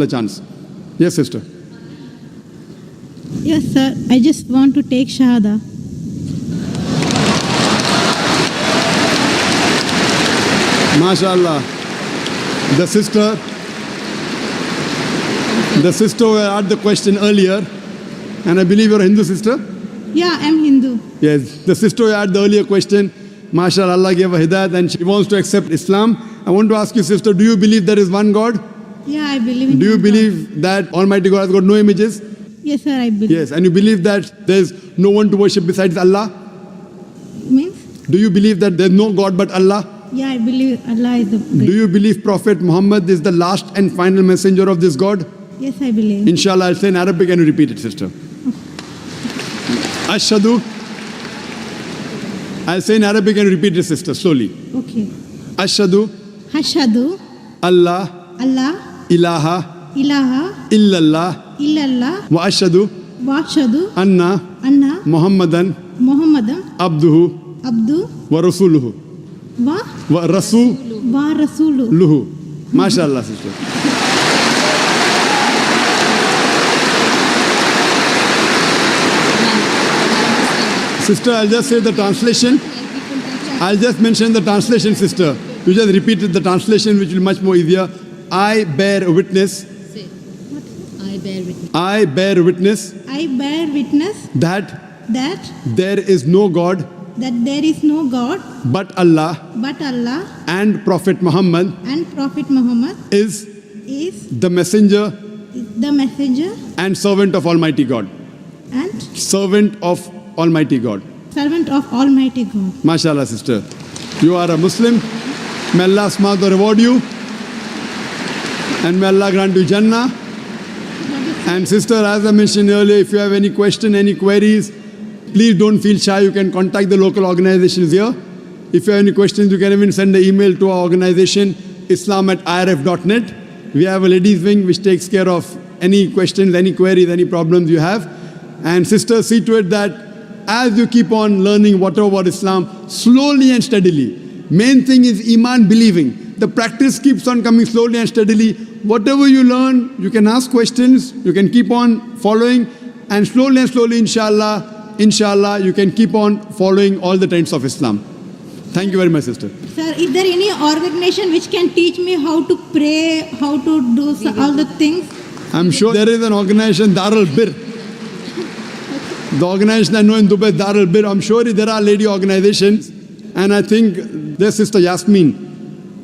the chance. Yes, sister. Yes, sir. I just want to take Shahada. MashaAllah. The sister who had the question earlier, and I believe you're a Hindu sister? Yeah, I'm Hindu. Yes, the sister who had the earlier question, MashaAllah, Allah gave her hidayat and she wants to accept Islam. I want to ask you, sister, do you believe there is one God? Yeah, I believe in Do you God. believe that Almighty God has got no images? Yes, sir, I believe. Yes, and you believe that there's no one to worship besides Allah? Means? Do you believe that there's no God but Allah? Yeah, I believe Allah is the Do great. you believe Prophet Muhammad is the last and final messenger of this God? Yes, I believe. Inshallah, I'll say in Arabic and you repeat it, sister. Ashhadu. I'll say in Arabic and you repeat it, sister, slowly. Okay. Ashhadu Hashadu Allah Allah ilaha ilaha illallah illallah wa ashhadu washadu anna anna Muhammadan Muhammadan abduhu abdu wa rasuluhu. wa Wa rasuluhu. wa rasulu. MashaAllah, sister. Sister, I'll just say the translation. I'll just mention the translation, sister. You just repeated the translation, which will be much more easier. I bear witness. Say. I bear witness. I bear witness I bear witness that that there is no God there is no God but Allah but Allah and Prophet Muhammad and Prophet Muhammad is is the messenger the messenger and servant of Almighty God. and Servant of Almighty God. servant of Almighty God. MashaAllah, sister. You are a Muslim. May Allah subhanahu reward you. And may Allah grant you Jannah. And sister, as I mentioned earlier, if you have any question, any queries, please don't feel shy. You can contact the local organizations here. If you have any questions, you can even send an email to our organization, islam@irf.net. We have a ladies wing which takes care of any questions, any queries, any problems you have. And sister, see to it that as you keep on learning whatever about Islam, slowly and steadily. Main thing is Iman, believing. The practice keeps on coming slowly and steadily. Whatever you learn, you can ask questions, you can keep on following, and slowly, inshallah, you can keep on following all the trends of Islam. Thank you very much, sister. Sir, is there any organization which can teach me how to pray, how to do all the things? I'm sure there is an organization, Darul Bir. The organization I know in Dubai, Darul Bir. I'm sure there are lady organizations. And I think there's Sister Yasmin,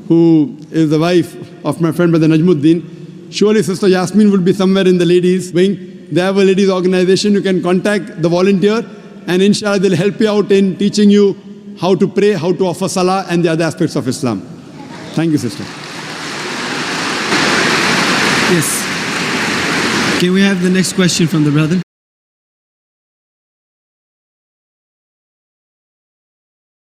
who is the wife of my friend Brother Najmuddin. Surely Sister Yasmin would be somewhere in the ladies wing. They have a ladies organization. You can contact the volunteer and inshallah they'll help you out in teaching you how to pray, how to offer salah and the other aspects of Islam. Thank you, sister. Yes. Can we have the next question from the brother?